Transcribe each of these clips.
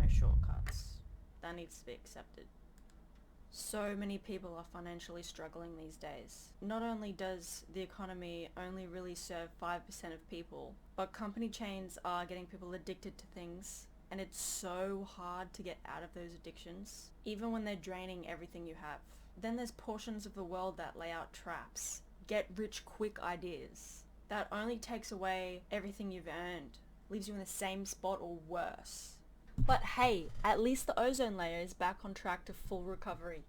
no shortcuts. That needs to be accepted. So many people are financially struggling these days. Not only does the economy only really serve 5% of people, but company chains are getting people addicted to things, and it's so hard to get out of those addictions, even when they're draining everything you have. Then there's portions of the world that lay out traps, get rich quick ideas. That only takes away everything you've earned, leaves you in the same spot or worse. But hey, at least the ozone layer is back on track to full recovery.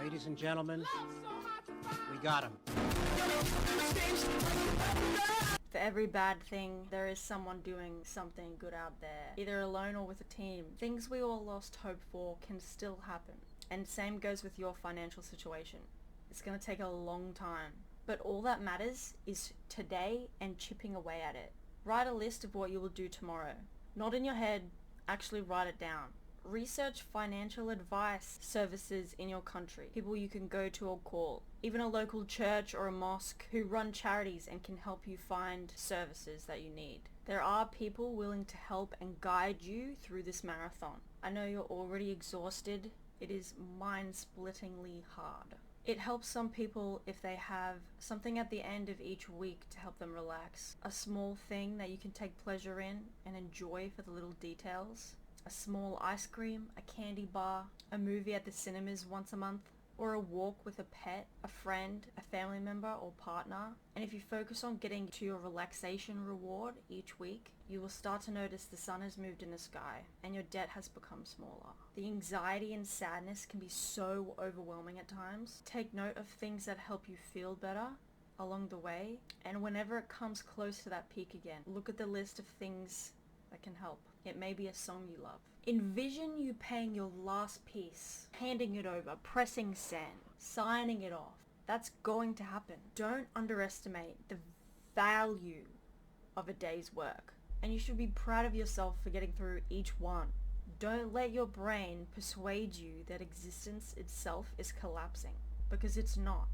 Ladies and gentlemen, we got him. For every bad thing, there is someone doing something good out there, either alone or with a team. Things we all lost hope for can still happen. And same goes with your financial situation. It's going to take a long time. But all that matters is today and chipping away at it. Write a list of what you will do tomorrow. Not in your head, actually write it down. Research financial advice services in your country, people you can go to or call. Even a local church or a mosque who run charities and can help you find services that you need. There are people willing to help and guide you through this marathon. I know you're already exhausted. It is mind-splittingly hard. It helps some people if they have something at the end of each week to help them relax. A small thing that you can take pleasure in and enjoy for the little details. A small ice cream, a candy bar, a movie at the cinemas once a month, or a walk with a pet, a friend, a family member or partner. And if you focus on getting to your relaxation reward each week, you will start to notice the sun has moved in the sky and your debt has become smaller. The anxiety and sadness can be so overwhelming at times. Take note of things that help you feel better along the way, and whenever it comes close to that peak again, look at the list of things that can help. It may be a song you love. Envision you paying your last piece, handing it over, pressing send, signing it off. That's going to happen. Don't underestimate the value of a day's work. And you should be proud of yourself for getting through each one. Don't let your brain persuade you that existence itself is collapsing, because it's not.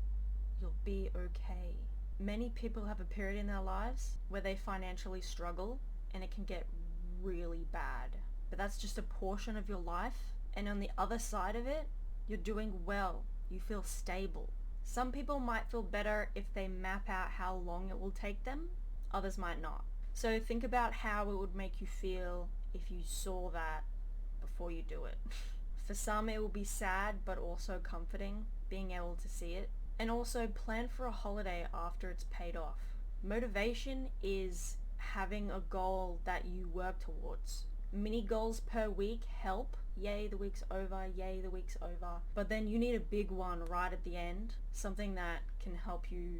You'll be okay. Many people have a period in their lives where they financially struggle, and it can get really bad. But that's just a portion of your life, and on the other side of it, you're doing well. You feel stable. Some people might feel better if they map out how long it will take them. Others might not. So think about how it would make you feel if you saw that before you do it. For some it will be sad but also comforting, being able to see it. And also plan for a holiday after it's paid off. Motivation is having a goal that you work towards. Mini goals per week help. Yay, the week's over. Yay, the week's over. But then you need a big one right at the end. Something that can help you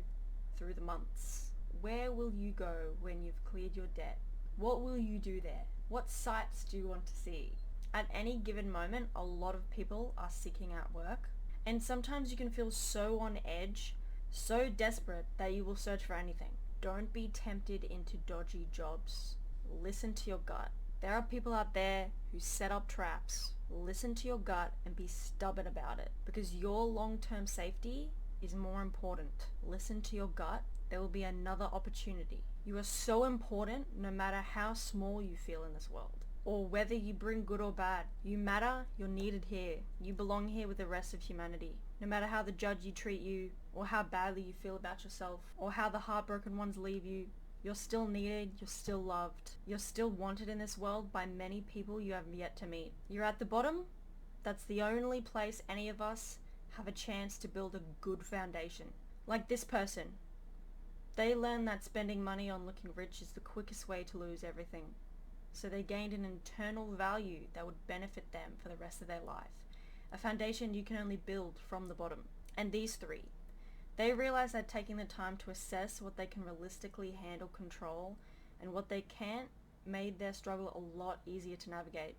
through the months. Where will you go when you've cleared your debt? What will you do there? What sights do you want to see? At any given moment, a lot of people are seeking out work. And sometimes you can feel so on edge, so desperate that you will search for anything. Don't be tempted into dodgy jobs. Listen to your gut. There are people out there who set up traps. Listen to your gut and be stubborn about it, because your long-term safety is more important. Listen to your gut. There will be another opportunity. You are so important no matter how small you feel in this world, or whether you bring good or bad. You matter, you're needed here. You belong here with the rest of humanity. No matter how the judgy treat you, or how badly you feel about yourself, or how the heartbroken ones leave you, you're still needed, you're still loved. You're still wanted in this world by many people you have yet to meet. You're at the bottom. That's the only place any of us have a chance to build a good foundation. Like this person. They learned that spending money on looking rich is the quickest way to lose everything. So they gained an internal value that would benefit them for the rest of their life. A foundation you can only build from the bottom. And these three. They realized that taking the time to assess what they can realistically handle, control, and what they can't made their struggle a lot easier to navigate.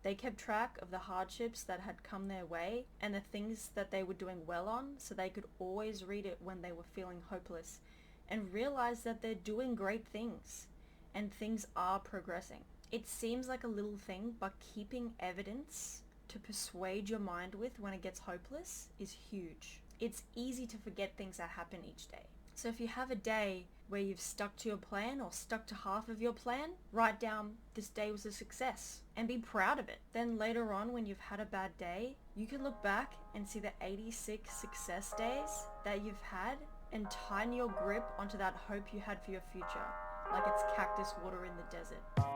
They kept track of the hardships that had come their way and the things that they were doing well on, so they could always read it when they were feeling hopeless, and realize that they're doing great things and things are progressing. It seems like a little thing, but keeping evidence to persuade your mind with when it gets hopeless is huge. It's easy to forget things that happen each day. So if you have a day where you've stuck to your plan or stuck to half of your plan, write down this day was a success and be proud of it. Then later on when you've had a bad day, you can look back and see the 86 success days that you've had and tighten your grip onto that hope you had for your future, like it's cactus water in the desert.